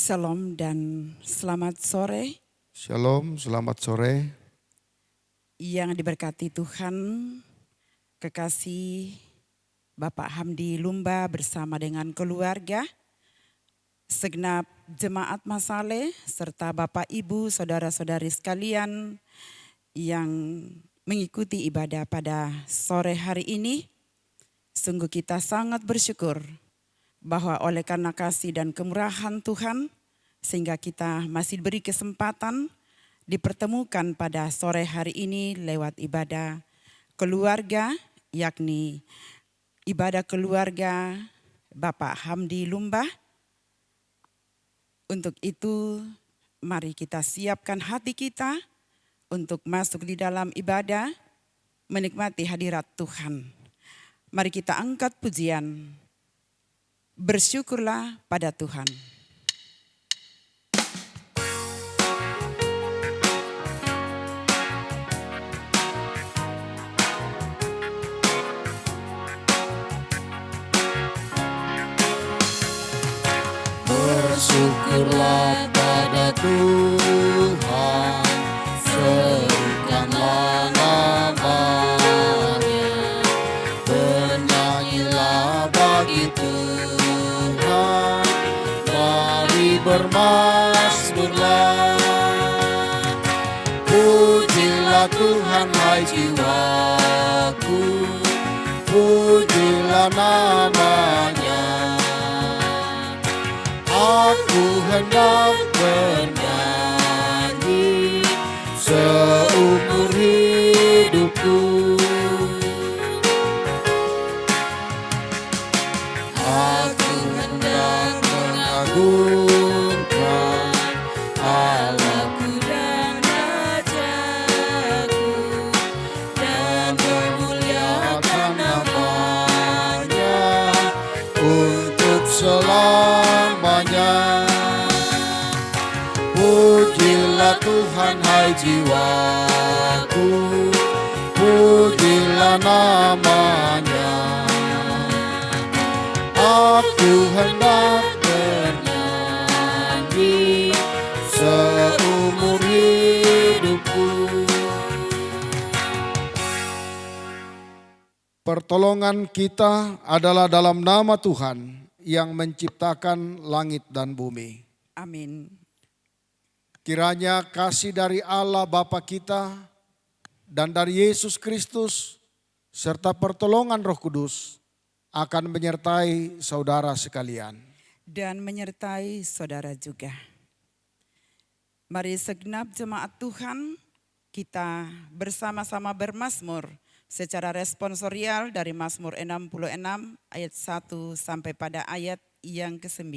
Shalom dan selamat sore. Shalom, selamat sore. Yang diberkati Tuhan, kekasih Bapak Hamdi Lumba bersama dengan keluarga, segenap jemaat Masale, serta Bapak Ibu, saudara-saudari sekalian yang mengikuti ibadah pada sore hari ini. Sungguh kita sangat bersyukur bahwa oleh karena kasih dan kemurahan Tuhan, sehingga kita masih diberi kesempatan dipertemukan pada sore hari ini lewat ibadah keluarga, yakni ibadah keluarga Bapak Hamdi Lumba. Untuk itu, mari kita siapkan hati kita untuk masuk di dalam ibadah, menikmati hadirat Tuhan. Mari kita angkat pujian. Bersyukurlah pada Tuhan. Bersyukurlah pada Tuhan, serukanlah namanya, bernyanyilah bagi Tuhan, mari bermazmurlah. Pujilah Tuhan hai jiwaku, pujilah namanya. Aku hendak bernyanyi seumur hidupku. Aku hendak mengagungkan Allahku dan Rajaku, dan memuliakan namanya untuk selamanya. Pujilah Tuhan hai jiwaku, pujilah namanya. Aku hendak bernyanyi seumur hidupku. Pertolongan kita adalah dalam nama Tuhan yang menciptakan langit dan bumi. Amin. Kiranya kasih dari Allah Bapa kita dan dari Yesus Kristus serta pertolongan Roh Kudus akan menyertai saudara sekalian. Dan menyertai saudara juga. Mari segenap jemaat Tuhan, kita bersama-sama bermazmur secara responsorial dari Mazmur 66 ayat 1 sampai pada ayat yang ke-9.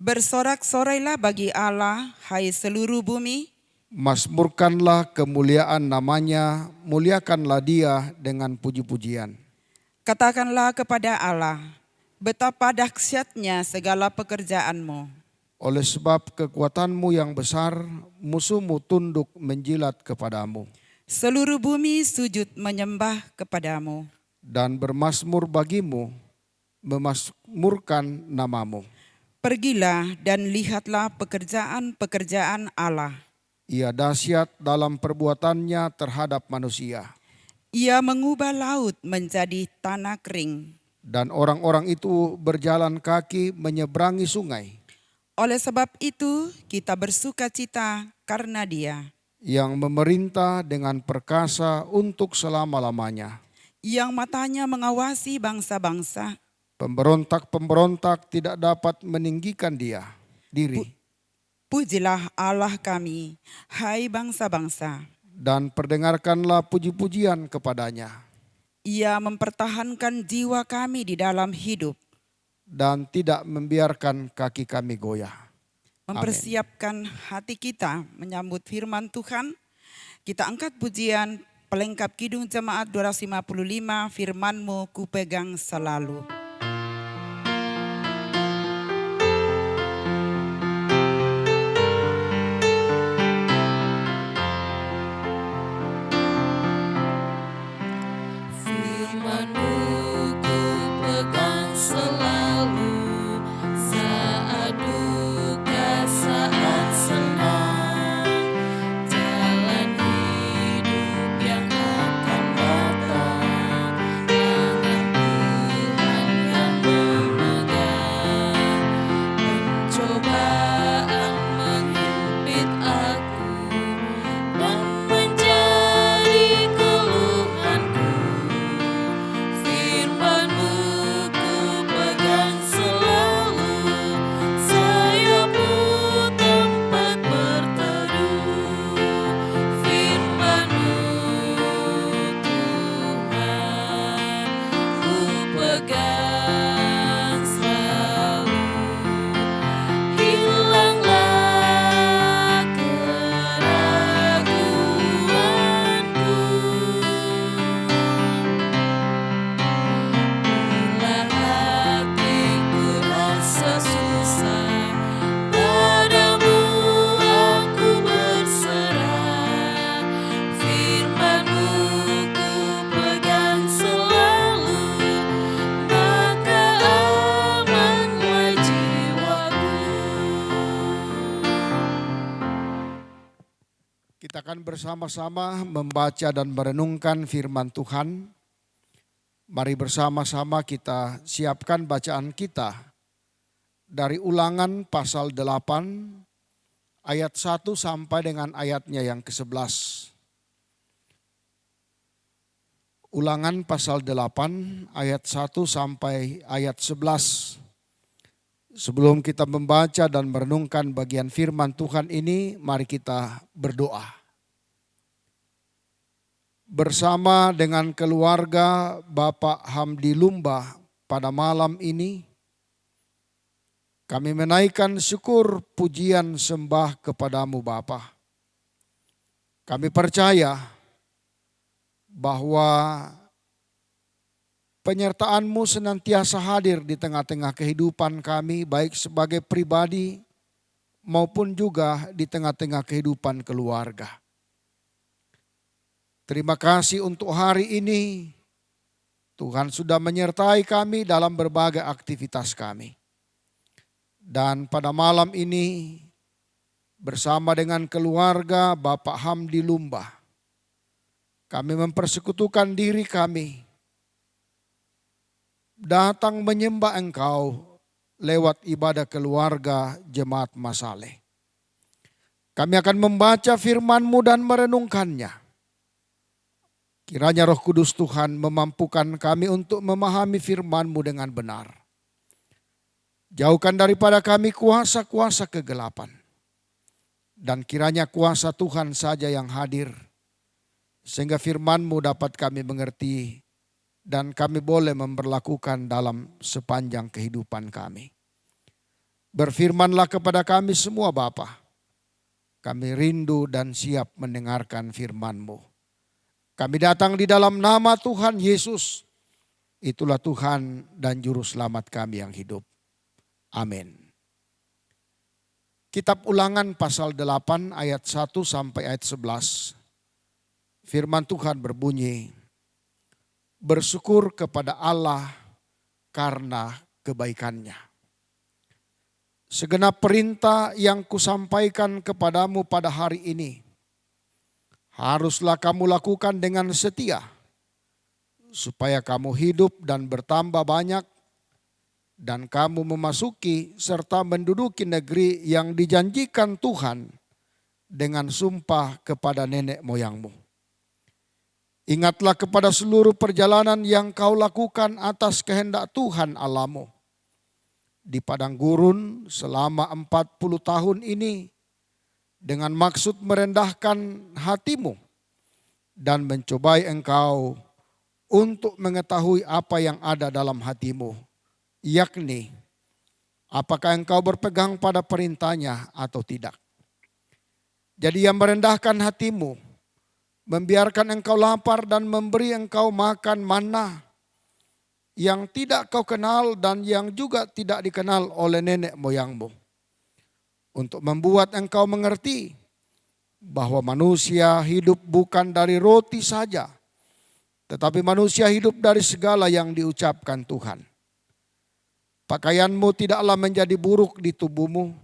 Bersorak-sorailah bagi Allah, hai seluruh bumi. Mazmurkanlah kemuliaan namanya, muliakanlah dia dengan puji-pujian. Katakanlah kepada Allah, betapa dahsyatnya segala pekerjaanmu. Oleh sebab kekuatanmu yang besar, musuhmu tunduk menjilat kepadamu. Seluruh bumi sujud menyembah kepadamu. Dan bermazmur bagimu, memazmurkan namamu. Pergilah dan lihatlah pekerjaan-pekerjaan Allah. Ia dahsyat dalam perbuatannya terhadap manusia. Ia mengubah laut menjadi tanah kering. Dan orang-orang itu berjalan kaki menyeberangi sungai. Oleh sebab itu kita bersuka cita karena Dia. Yang memerintah dengan perkasa untuk selama-lamanya. Yang matanya mengawasi bangsa-bangsa. Pemberontak-pemberontak tidak dapat meninggikan diri. Pujilah Allah kami, hai bangsa-bangsa. Dan perdengarkanlah puji-pujian kepadanya. Ia mempertahankan jiwa kami di dalam hidup. Dan tidak membiarkan kaki kami goyah. Mempersiapkan hati kita menyambut firman Tuhan. Kita angkat pujian pelengkap Kidung Jemaat 255, firman-Mu kupegang selalu. Firman-Mu ku pegang selalu saat akan bersama-sama membaca dan merenungkan firman Tuhan. Mari bersama-sama kita siapkan bacaan kita dari Ulangan pasal 8 ayat 1 sampai dengan ayatnya yang ke-11. Ulangan pasal 8 ayat 1 sampai ayat 11. Sebelum kita membaca dan merenungkan bagian firman Tuhan ini, mari kita berdoa. Bersama dengan keluarga Bapak Hamdi Lumba pada malam ini, kami menaikkan syukur, pujian, sembah kepadamu Bapa. Kami percaya bahwa penyertaan-Mu senantiasa hadir di tengah-tengah kehidupan kami, baik sebagai pribadi maupun juga di tengah-tengah kehidupan keluarga. Terima kasih untuk hari ini. Tuhan sudah menyertai kami dalam berbagai aktivitas kami. Dan pada malam ini bersama dengan keluarga Bapak Hamdi Lumba, kami mempersekutukan diri kami datang menyembah Engkau lewat ibadah keluarga Jemaat Masaleh. Kami akan membaca firman-Mu dan merenungkannya. Kiranya Roh Kudus Tuhan memampukan kami untuk memahami firman-Mu dengan benar. Jauhkan daripada kami kuasa-kuasa kegelapan. Dan kiranya kuasa Tuhan saja yang hadir, sehingga firman-Mu dapat kami mengerti dan kami boleh memperlakukan dalam sepanjang kehidupan kami. Berfirmanlah kepada kami semua Bapa. Kami rindu dan siap mendengarkan firman-Mu. Kami datang di dalam nama Tuhan Yesus. Itulah Tuhan dan Juru Selamat kami yang hidup. Amin. Kitab Ulangan pasal 8 ayat 1 sampai ayat 11. Firman Tuhan berbunyi, bersyukur kepada Allah karena kebaikan-Nya. Segenap perintah yang kusampaikan kepadamu pada hari ini, haruslah kamu lakukan dengan setia, supaya kamu hidup dan bertambah banyak, dan kamu memasuki serta menduduki negeri yang dijanjikan Tuhan dengan sumpah kepada nenek moyangmu. Ingatlah kepada seluruh perjalanan yang kau lakukan atas kehendak Tuhan Allahmu di padang gurun selama 40 tahun ini dengan maksud merendahkan hatimu dan mencobai engkau untuk mengetahui apa yang ada dalam hatimu, yakni apakah engkau berpegang pada perintahnya atau tidak. Jadi yang merendahkan hatimu, membiarkan engkau lapar dan memberi engkau makan manna yang tidak kau kenal dan yang juga tidak dikenal oleh nenek moyangmu. Untuk membuat engkau mengerti bahwa manusia hidup bukan dari roti saja, tetapi manusia hidup dari segala yang diucapkan Tuhan. Pakaianmu tidaklah menjadi buruk di tubuhmu,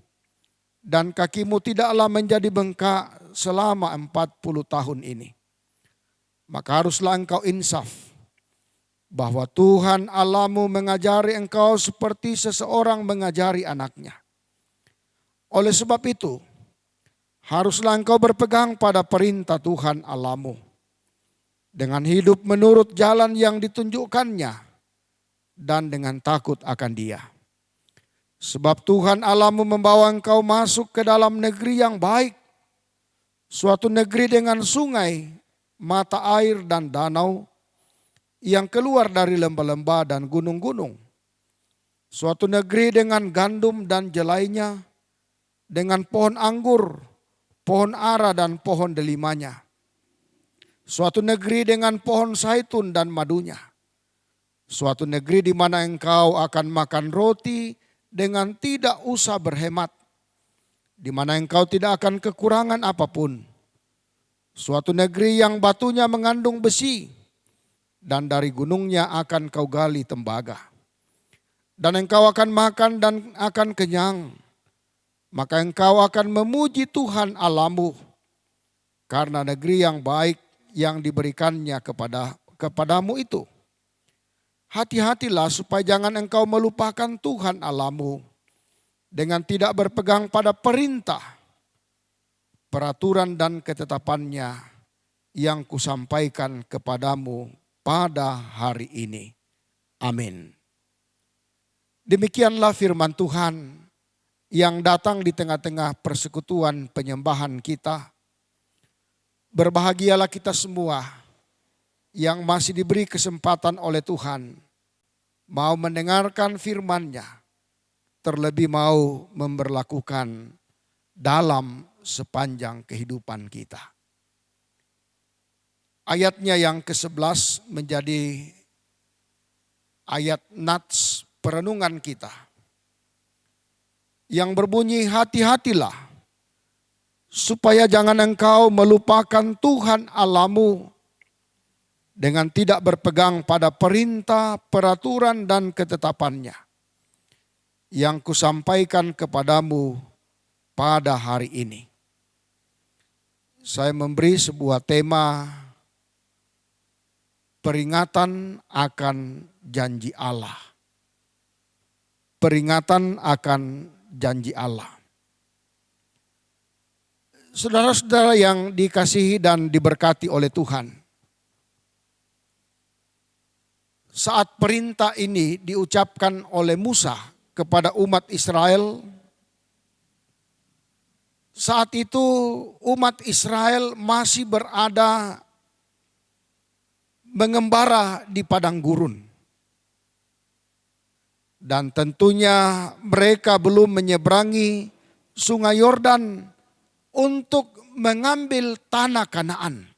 dan kakimu tidaklah menjadi bengkak selama 40 tahun ini. Maka haruslah engkau insaf bahwa Tuhan Allahmu mengajari engkau seperti seseorang mengajari anaknya. Oleh sebab itu, haruslah engkau berpegang pada perintah Tuhan Allahmu dengan hidup menurut jalan yang ditunjukkannya dan dengan takut akan Dia. Sebab Tuhan Allahmu membawa engkau masuk ke dalam negeri yang baik, suatu negeri dengan sungai, mata air dan danau yang keluar dari lembah-lembah dan gunung-gunung. Suatu negeri dengan gandum dan jelainya, dengan pohon anggur, pohon ara dan pohon delimanya. Suatu negeri dengan pohon zaitun dan madunya. Suatu negeri di mana engkau akan makan roti dengan tidak usah berhemat, di mana engkau tidak akan kekurangan apapun. Suatu negeri yang batunya mengandung besi, dan dari gunungnya akan kau gali tembaga. Dan engkau akan makan dan akan kenyang, maka engkau akan memuji Tuhan Allahmu karena negeri yang baik yang diberikannya kepadamu itu. Hati-hatilah supaya jangan engkau melupakan Tuhan Allahmu dengan tidak berpegang pada perintah, peraturan dan ketetapannya yang kusampaikan kepadamu pada hari ini. Amin. Demikianlah firman Tuhan yang datang di tengah-tengah persekutuan penyembahan kita. Berbahagialah kita semua yang masih diberi kesempatan oleh Tuhan mau mendengarkan firman-Nya, terlebih mau memberlakukan dalam sepanjang kehidupan kita. Ayatnya yang ke-11 menjadi ayat nats perenungan kita, yang berbunyi, hati-hatilah supaya jangan engkau melupakan Tuhan Allahmu dengan tidak berpegang pada perintah, peraturan dan ketetapannya yang kusampaikan kepadamu pada hari ini. Saya memberi sebuah tema, peringatan akan janji Allah. Peringatan akan janji Allah. Saudara-saudara yang dikasihi dan diberkati oleh Tuhan, saat perintah ini diucapkan oleh Musa kepada umat Israel, saat itu umat Israel masih berada mengembara di padang gurun. Dan tentunya mereka belum menyeberangi sungai Yordan untuk mengambil tanah Kanaan.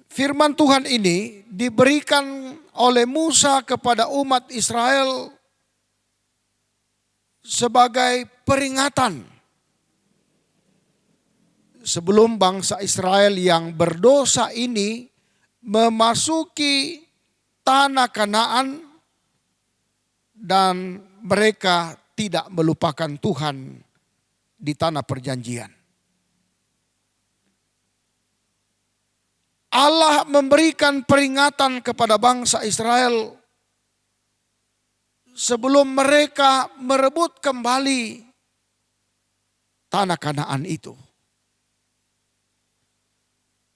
Firman Tuhan ini diberikan oleh Musa kepada umat Israel sebagai peringatan sebelum bangsa Israel yang berdosa ini memasuki tanah Kanaan dan mereka tidak melupakan Tuhan di tanah perjanjian. Allah memberikan peringatan kepada bangsa Israel sebelum mereka merebut kembali tanah Kanaan itu.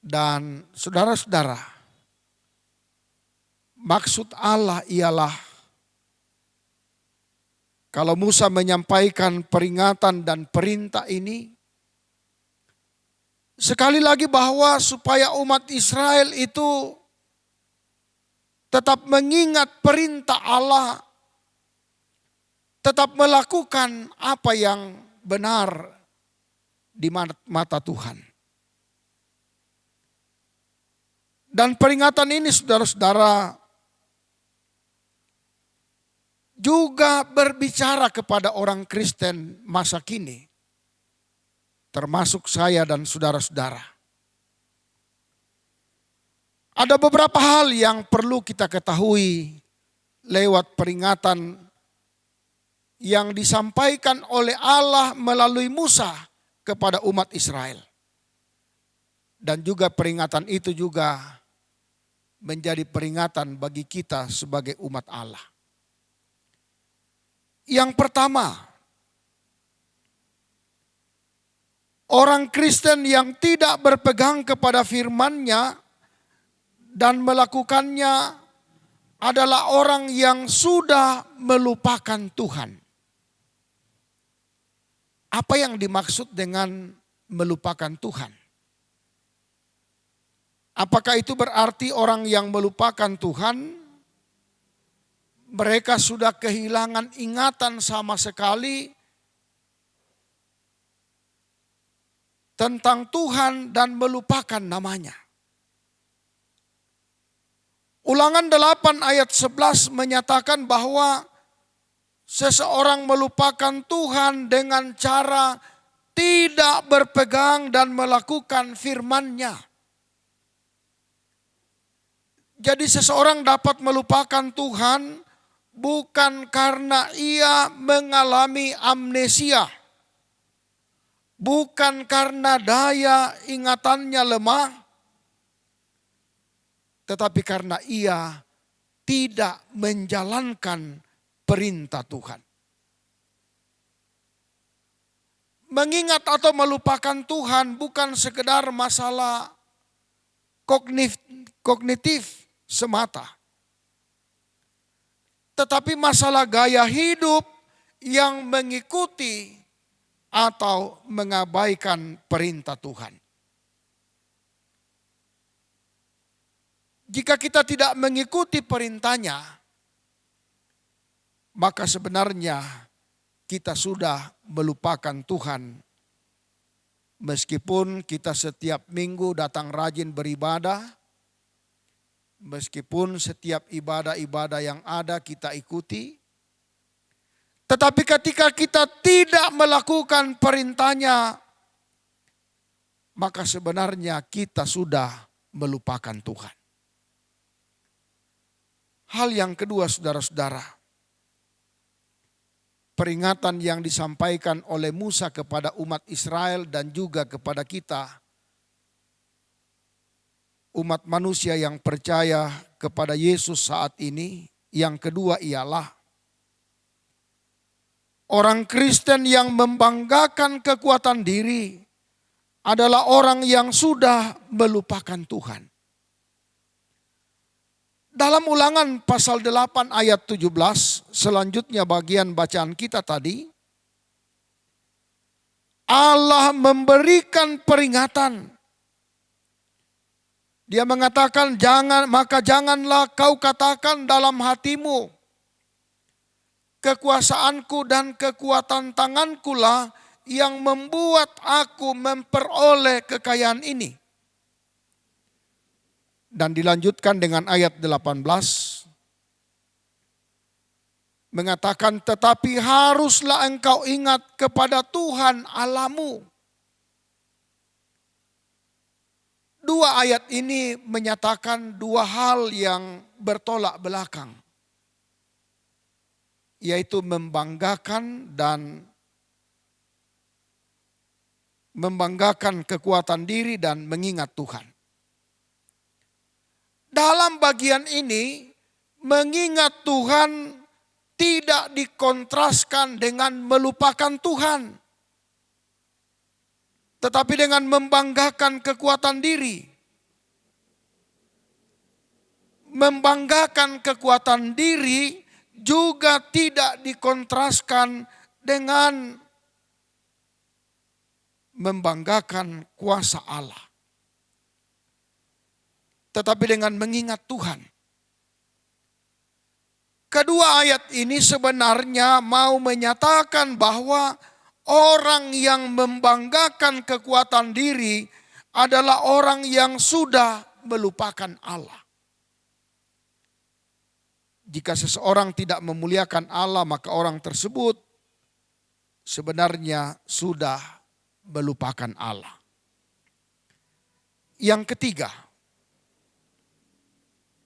Dan saudara-saudara, maksud Allah ialah kalau Musa menyampaikan peringatan dan perintah ini, sekali lagi bahwa supaya umat Israel itu tetap mengingat perintah Allah, tetap melakukan apa yang benar di mata Tuhan. Dan peringatan ini saudara-saudara juga berbicara kepada orang Kristen masa kini, termasuk saya dan saudara-saudara. Ada beberapa hal yang perlu kita ketahui lewat peringatan yang disampaikan oleh Allah melalui Musa kepada umat Israel. Dan juga peringatan itu juga menjadi peringatan bagi kita sebagai umat Allah. Yang pertama, orang Kristen yang tidak berpegang kepada firman-Nya dan melakukannya adalah orang yang sudah melupakan Tuhan. Apa yang dimaksud dengan melupakan Tuhan? Apakah itu berarti orang yang melupakan Tuhan, mereka sudah kehilangan ingatan sama sekali tentang Tuhan dan melupakan namanya? Ulangan 8 ayat 11 menyatakan bahwa seseorang melupakan Tuhan dengan cara tidak berpegang dan melakukan firman-Nya. Jadi seseorang dapat melupakan Tuhan bukan karena ia mengalami amnesia. bukan karena daya ingatannya lemah, tetapi karena ia tidak menjalankan perintah Tuhan. Mengingat atau melupakan Tuhan bukan sekedar masalah kognitif semata, tetapi masalah gaya hidup yang mengikuti atau mengabaikan perintah Tuhan. Jika kita tidak mengikuti perintahnya, maka sebenarnya kita sudah melupakan Tuhan. Meskipun kita setiap minggu datang rajin beribadah, meskipun setiap ibadah-ibadah yang ada kita ikuti, tetapi ketika kita tidak melakukan perintahnya, maka sebenarnya kita sudah melupakan Tuhan. Hal yang kedua, saudara-saudara, peringatan yang disampaikan oleh Musa kepada umat Israel dan juga kepada kita, umat manusia yang percaya kepada Yesus saat ini. Yang kedua ialah orang Kristen yang membanggakan kekuatan diri adalah orang yang sudah melupakan Tuhan. Dalam Ulangan pasal 8 ayat 17, selanjutnya bagian bacaan kita tadi, Allah memberikan peringatan. Dia mengatakan, janganlah kau katakan dalam hatimu, kekuasaanku dan kekuatan tanganku lah yang membuat aku memperoleh kekayaan ini. Dan dilanjutkan dengan ayat 18, mengatakan, tetapi haruslah engkau ingat kepada Tuhan Allahmu. Dua ayat ini menyatakan dua hal yang bertolak belakang, yaitu membanggakan kekuatan diri dan mengingat Tuhan. Dalam bagian ini, mengingat Tuhan tidak dikontraskan dengan melupakan Tuhan, tetapi dengan membanggakan kekuatan diri. Membanggakan kekuatan diri juga tidak dikontraskan dengan membanggakan kuasa Allah, tetapi dengan mengingat Tuhan. Kedua ayat ini sebenarnya mau menyatakan bahwa orang yang membanggakan kekuatan diri adalah orang yang sudah melupakan Allah. Jika seseorang tidak memuliakan Allah, maka orang tersebut sebenarnya sudah melupakan Allah. Yang ketiga,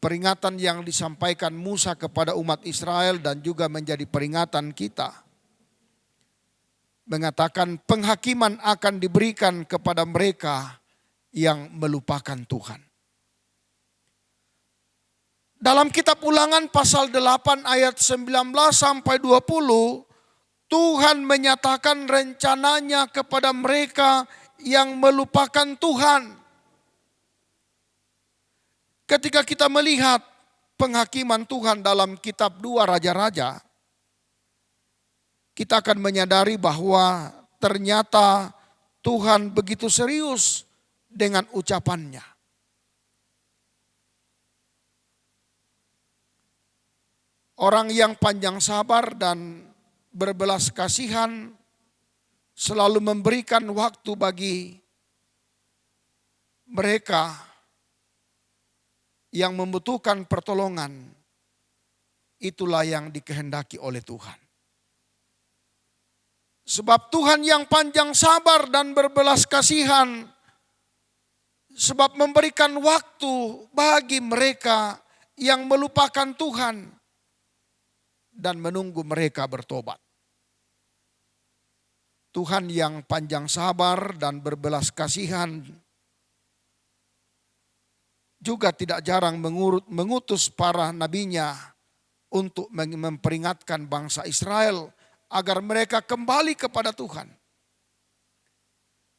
peringatan yang disampaikan Musa kepada umat Israel dan juga menjadi peringatan kita, mengatakan penghakiman akan diberikan kepada mereka yang melupakan Tuhan. Dalam kitab Ulangan pasal 8 ayat 19 sampai 20, Tuhan menyatakan rencananya kepada mereka yang melupakan Tuhan. Ketika kita melihat penghakiman Tuhan dalam kitab 2 Raja-Raja, kita akan menyadari bahwa ternyata Tuhan begitu serius dengan ucapannya. Orang yang panjang sabar dan berbelas kasihan selalu memberikan waktu bagi mereka yang membutuhkan pertolongan, itulah yang dikehendaki oleh Tuhan. Sebab Tuhan yang panjang sabar dan berbelas kasihan, sebab memberikan waktu bagi mereka yang melupakan Tuhan dan menunggu mereka bertobat. Tuhan yang panjang sabar dan berbelas kasihan juga tidak jarang mengutus para nabinya untuk memperingatkan bangsa Israel agar mereka kembali kepada Tuhan.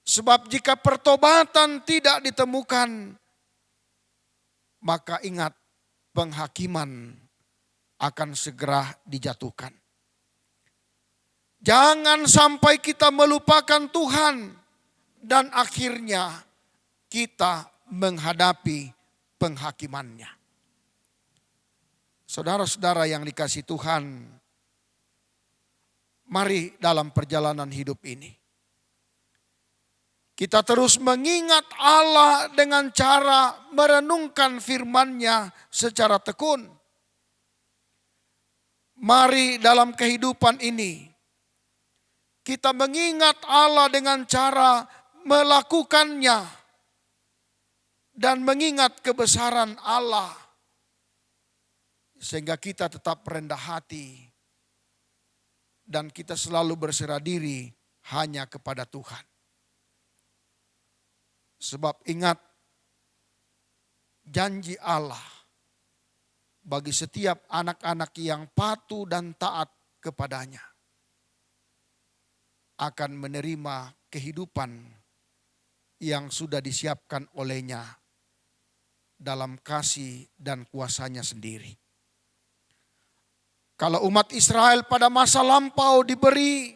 Sebab jika pertobatan tidak ditemukan, maka ingat penghakiman akan segera dijatuhkan. Jangan sampai kita melupakan Tuhan dan akhirnya kita menghadapi penghakimannya. Saudara-saudara yang dikasihi Tuhan, mari dalam perjalanan hidup ini kita terus mengingat Allah dengan cara merenungkan firman-Nya secara tekun. Mari dalam kehidupan ini kita mengingat Allah dengan cara melakukannya dan mengingat kebesaran Allah sehingga kita tetap rendah hati dan kita selalu berserah diri hanya kepada Tuhan. Sebab ingat janji Allah bagi setiap anak-anak yang patuh dan taat kepadanya akan menerima kehidupan yang sudah disiapkan olehnya dalam kasih dan kuasanya sendiri. Kalau umat Israel pada masa lampau diberi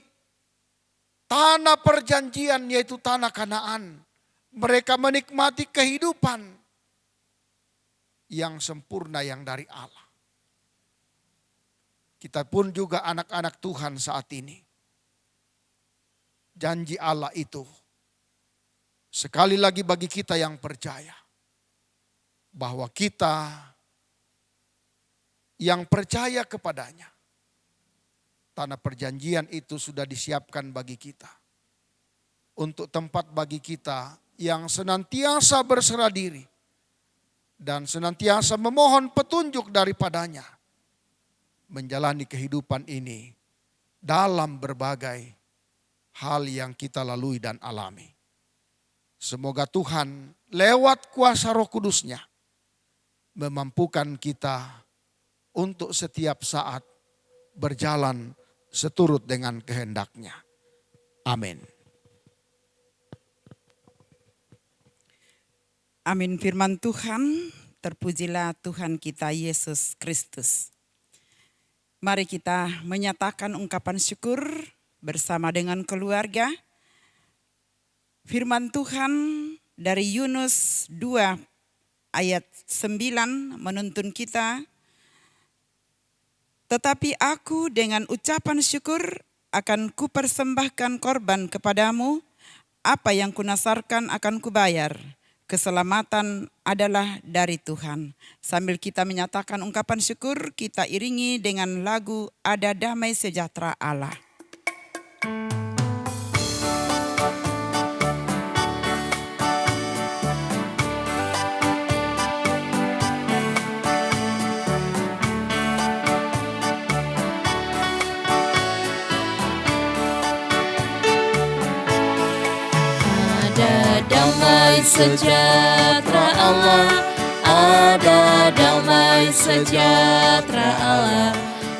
tanah perjanjian yaitu tanah Kanaan, mereka menikmati kehidupan yang sempurna yang dari Allah. Kita pun juga anak-anak Tuhan saat ini. Janji Allah itu sekali lagi bagi kita yang percaya bahwa kita yang percaya kepadanya, tanah perjanjian itu sudah disiapkan bagi kita untuk tempat bagi kita yang senantiasa berserah diri dan senantiasa memohon petunjuk daripadanya menjalani kehidupan ini dalam berbagai hal yang kita lalui dan alami. Semoga Tuhan lewat kuasa Roh Kudus-Nya memampukan kita untuk setiap saat berjalan seturut dengan kehendak-Nya. Amin. Amin. Firman Tuhan, terpujilah Tuhan kita Yesus Kristus. Mari kita menyatakan ungkapan syukur bersama dengan keluarga. Firman Tuhan dari Yunus 2 ayat 9 menuntun kita, tetapi aku dengan ucapan syukur akan kupersembahkan korban kepadamu, apa yang kunasarkan akan kubayar. Keselamatan adalah dari Tuhan. Sambil kita menyatakan ungkapan syukur, kita iringi dengan lagu Ada Damai Sejahtera Allah. Damai sejahtera Allah, ada damai sejahtera Allah,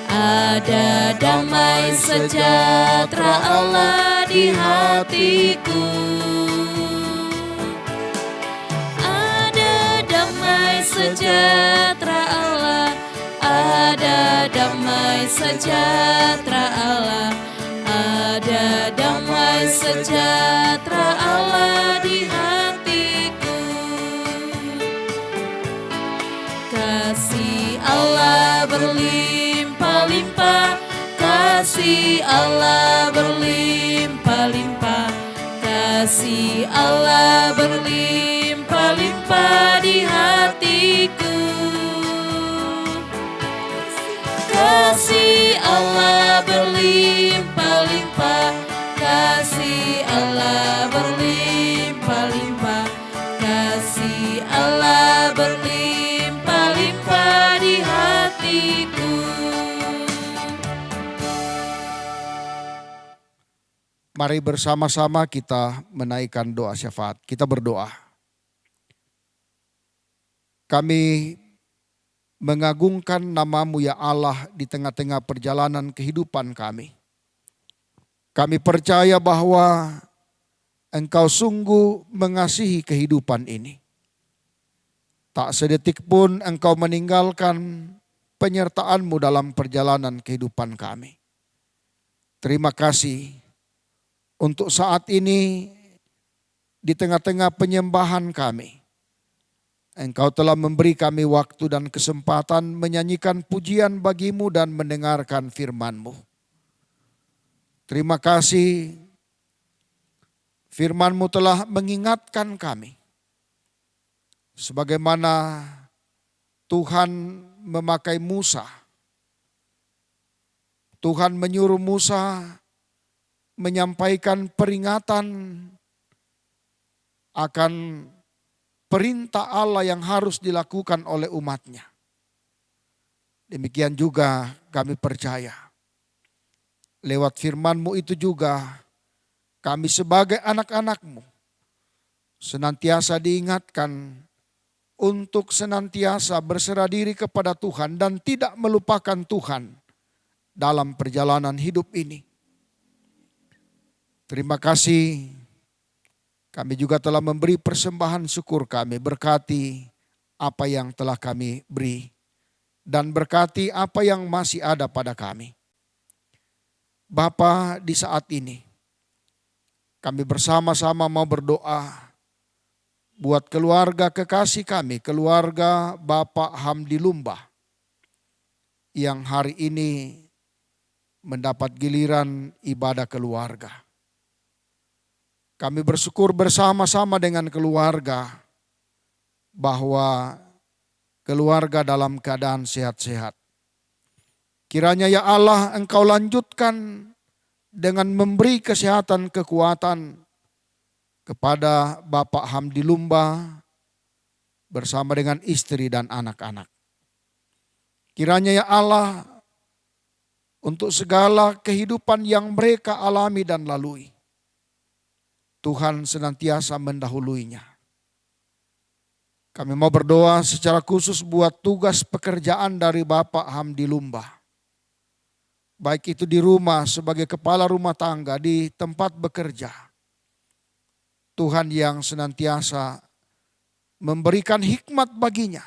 ada damai sejahtera Allah di hatiku. Ada damai sejahtera Allah, ada damai sejahtera Allah, ada damai sejahtera Allah di hatiku. Kasih Allah berlimpah-limpah, kasih Allah berlimpah-limpah, kasih Allah berlimpah-limpah di hatiku. Kasih Allah berlimpah-limpah, kasih Allah berlimpah-limpah, kasih Allah berlimpah-limpah di hatiku. Mari bersama-sama kita menaikkan doa syafaat. Kita berdoa. Kami mengagungkan nama-Mu ya Allah di tengah-tengah perjalanan kehidupan kami. Kami percaya bahwa Engkau sungguh mengasihi kehidupan ini. Tak sedetik pun Engkau meninggalkan penyertaan-Mu dalam perjalanan kehidupan kami. Terima kasih untuk saat ini di tengah-tengah penyembahan kami. Engkau telah memberi kami waktu dan kesempatan menyanyikan pujian bagi-Mu dan mendengarkan firman-Mu. Terima kasih firman-Mu telah mengingatkan kami. Sebagaimana Tuhan memakai Musa. Tuhan menyuruh Musa menyampaikan peringatan akan perintah Allah yang harus dilakukan oleh umatnya. Demikian juga kami percaya. Lewat firman-Mu itu juga kami sebagai anak-anak-Mu senantiasa diingatkan untuk senantiasa berserah diri kepada Tuhan dan tidak melupakan Tuhan dalam perjalanan hidup ini. Terima kasih, kami juga telah memberi persembahan syukur kami, berkati apa yang telah kami beri dan berkati apa yang masih ada pada kami. Bapa, di saat ini kami bersama-sama mau berdoa buat keluarga kekasih kami, keluarga Bapak Hamdi Lumbah yang hari ini mendapat giliran ibadah keluarga. Kami bersyukur bersama-sama dengan keluarga bahwa keluarga dalam keadaan sehat-sehat. Kiranya ya Allah Engkau lanjutkan dengan memberi kesehatan kekuatan kepada Bapak Hamdi Lumbah bersama dengan istri dan anak-anak. Kiranya ya Allah untuk segala kehidupan yang mereka alami dan lalui, Tuhan senantiasa mendahuluinya. Kami mau berdoa secara khusus buat tugas pekerjaan dari Bapak Hamdi Lumbah. Baik itu di rumah sebagai kepala rumah tangga, di tempat bekerja. Tuhan yang senantiasa memberikan hikmat baginya.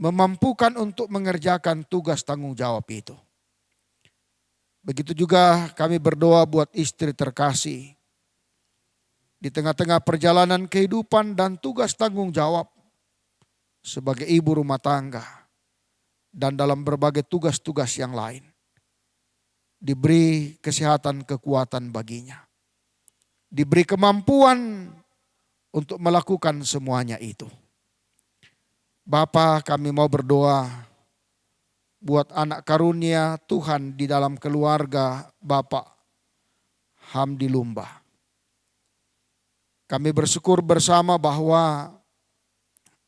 Memampukan untuk mengerjakan tugas tanggung jawab itu. Begitu juga kami berdoa buat istri terkasih. Di tengah-tengah perjalanan kehidupan dan tugas tanggung jawab sebagai ibu rumah tangga dan dalam berbagai tugas-tugas yang lain. Diberi kesehatan kekuatan baginya. Diberi kemampuan untuk melakukan semuanya itu. Bapa, kami mau berdoa buat anak karunia Tuhan di dalam keluarga Bapak Hamdi Lumbah. Kami bersyukur bersama bahwa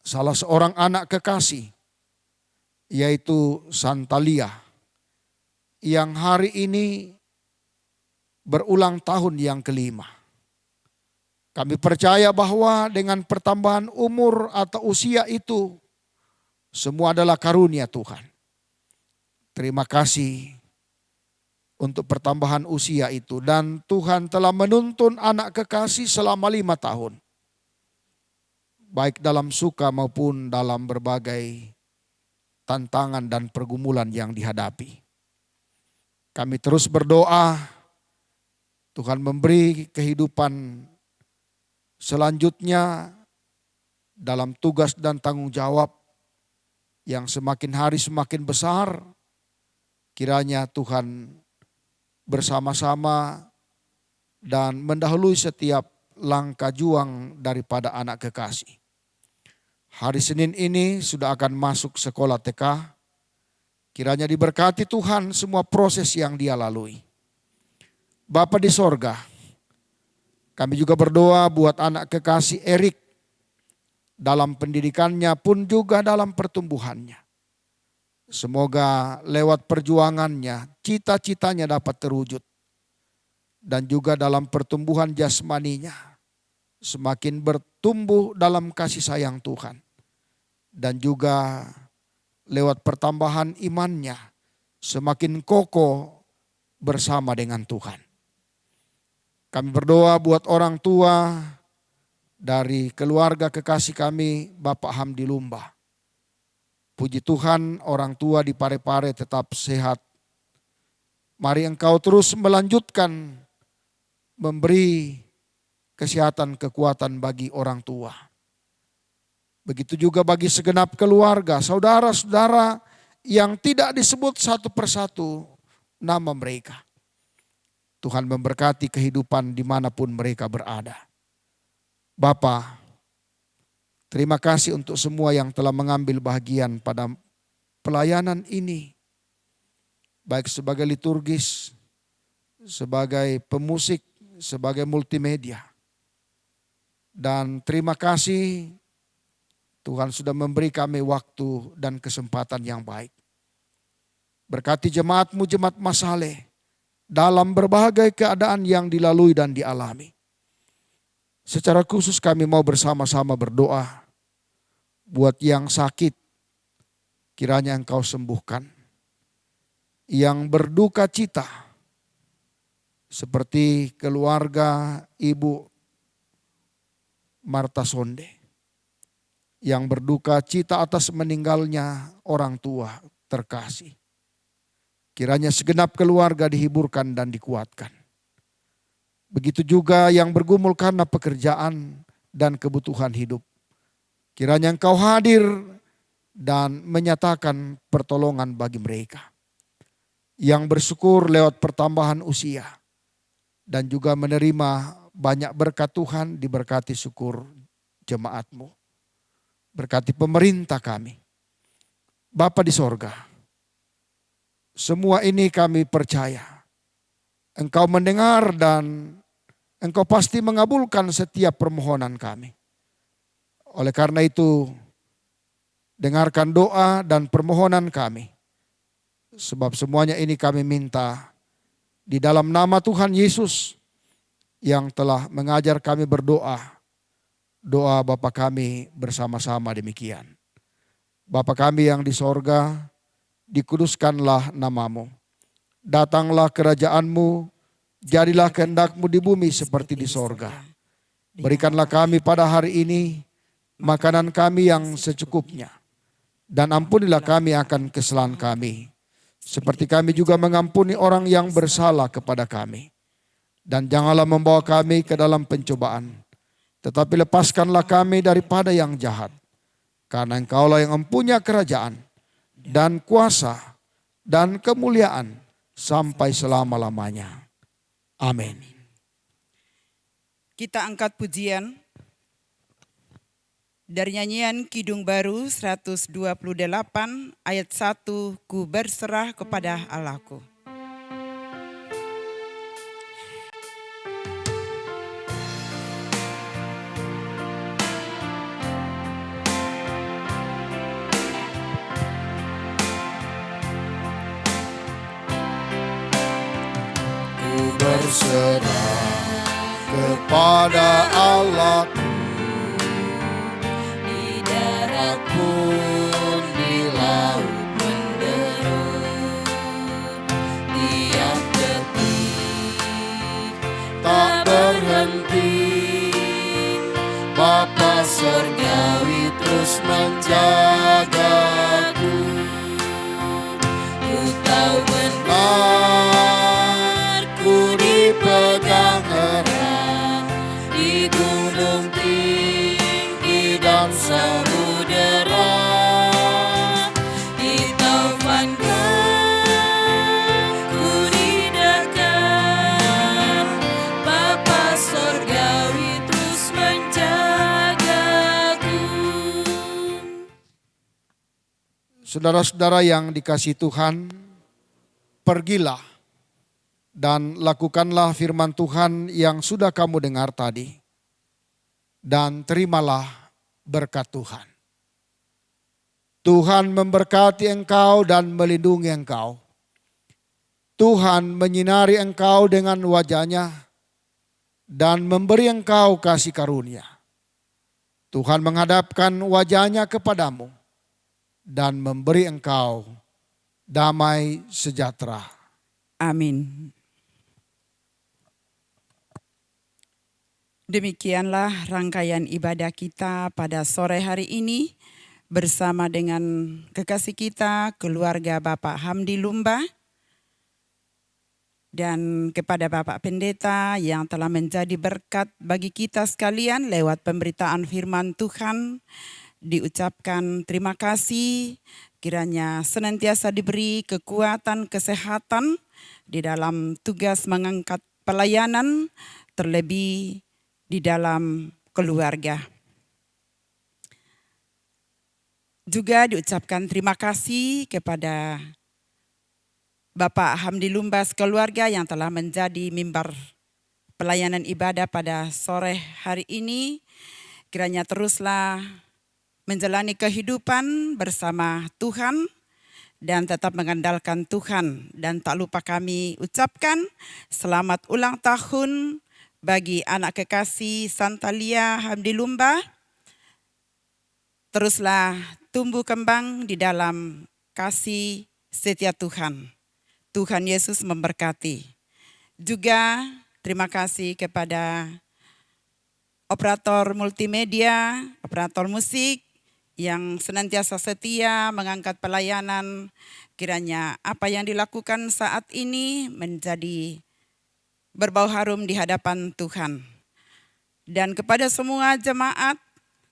salah seorang anak kekasih, yaitu Santalia, yang hari ini berulang tahun yang kelima. Kami percaya bahwa dengan pertambahan umur atau usia itu, semua adalah karunia Tuhan. Terima kasih untuk pertambahan usia itu. Dan Tuhan telah menuntun anak kekasih selama 5 tahun. Baik dalam suka maupun dalam berbagai tantangan dan pergumulan yang dihadapi. Kami terus berdoa, Tuhan memberi kehidupan selanjutnya dalam tugas dan tanggung jawab yang semakin hari semakin besar. Kiranya Tuhan bersama-sama dan mendahului setiap langkah juang daripada anak kekasih. Hari Senin ini sudah akan masuk sekolah TK. Kiranya diberkati Tuhan semua proses yang dia lalui. Bapa di sorga, kami juga berdoa buat anak kekasih Erik dalam pendidikannya pun juga dalam pertumbuhannya. Semoga lewat perjuangannya, cita-citanya dapat terwujud. dan juga dalam pertumbuhan jasmaninya. Semakin bertumbuh dalam kasih sayang Tuhan. Dan juga lewat pertambahan imannya semakin kokoh bersama dengan Tuhan. Kami berdoa buat orang tua dari keluarga kekasih kami, Bapak Hamdi Lumba. Puji Tuhan, orang tua di Parepare tetap sehat. Mari Engkau terus melanjutkan memberi kesehatan, kekuatan bagi orang tua. Begitu juga bagi segenap keluarga, saudara-saudara yang tidak disebut satu persatu nama mereka. Tuhan memberkati kehidupan dimanapun mereka berada. Bapa, terima kasih untuk semua yang telah mengambil bagian pada pelayanan ini. Baik sebagai liturgis, sebagai pemusik, sebagai multimedia. Dan terima kasih Tuhan sudah memberi kami waktu dan kesempatan yang baik. Berkati jemaat-Mu, jemaat Masaleh, dalam berbagai keadaan yang dilalui dan dialami. Secara khusus kami mau bersama-sama berdoa buat yang sakit, kiranya Engkau sembuhkan. Yang berduka cita, seperti keluarga Ibu Marta Sonde, yang berduka cita atas meninggalnya orang tua terkasih. Kiranya segenap keluarga dihiburkan dan dikuatkan. Begitu juga yang bergumul karena pekerjaan dan kebutuhan hidup. Kiranya Engkau hadir dan menyatakan pertolongan bagi mereka. Yang bersyukur lewat pertambahan usia dan juga menerima banyak berkat Tuhan, diberkati syukur jemaat-Mu. Berkati pemerintah kami. Bapa di sorga, semua ini kami percaya Engkau mendengar dan Engkau pasti mengabulkan setiap permohonan kami. Oleh karena itu, dengarkan doa dan permohonan kami. Sebab semuanya ini kami minta di dalam nama Tuhan Yesus yang telah mengajar kami berdoa. Doa Bapa kami bersama-sama demikian. Bapa kami yang di sorga, dikuduskanlah nama-Mu. Datanglah kerajaan-Mu, jadilah kehendak-Mu di bumi seperti di sorga. Berikanlah kami pada hari ini makanan kami yang secukupnya. Dan ampunilah kami akan kesalahan kami. Seperti kami juga mengampuni orang yang bersalah kepada kami. Dan janganlah membawa kami ke dalam pencobaan. Tetapi lepaskanlah kami daripada yang jahat. Karena Engkaulah yang mempunyai kerajaan dan kuasa dan kemuliaan sampai selama-lamanya. Amin. Kita angkat pujian dari nyanyian Kidung Baru 128 ayat 1, Ku berserah kepada Allahku. Berserah kepada Allahku, Di darat pun di laut menderu, tiap detik tak berhenti. Bapa surgawi terus menjagaku. Ku tahu benar, ku dipegang erat di gunung tinggi dan samudera, di taufan ku didekat. Bapa surgawi terus menjagaku. Saudara-saudara yang dikasihi Tuhan, pergilah dan lakukanlah firman Tuhan yang sudah kamu dengar tadi. Dan terimalah berkat Tuhan. Tuhan memberkati engkau dan melindungi engkau. Tuhan menyinari engkau dengan wajah-Nya dan memberi engkau kasih karunia. Tuhan menghadapkan wajah-Nya kepadamu dan memberi engkau damai sejahtera. Amin. Demikianlah rangkaian ibadah kita pada sore hari ini bersama dengan kekasih kita, keluarga Bapak Hamdi Lumba, dan kepada Bapak Pendeta yang telah menjadi berkat bagi kita sekalian lewat pemberitaan firman Tuhan, diucapkan terima kasih, kiranya senantiasa diberi kekuatan, kesehatan di dalam tugas mengangkat pelayanan, terlebih di dalam keluarga. Juga diucapkan terima kasih kepada Bapak Hamdi Lumba sekeluarga yang telah menjadi mimbar pelayanan ibadah pada sore hari ini. Kiranya teruslah menjalani kehidupan bersama Tuhan dan tetap mengandalkan Tuhan. Dan tak lupa kami ucapkan selamat ulang tahun bagi anak kekasih Santalia Hamdi Lumba. Teruslah tumbuh kembang di dalam kasih setia Tuhan. Tuhan Yesus memberkati. Juga terima kasih kepada operator multimedia, operator musik yang senantiasa setia mengangkat pelayanan. Kiranya apa yang dilakukan saat ini menjadi berbau harum di hadapan Tuhan. Dan kepada semua jemaat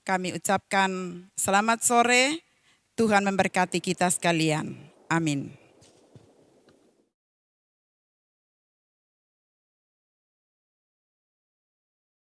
kami ucapkan selamat sore, Tuhan memberkati kita sekalian. Amin.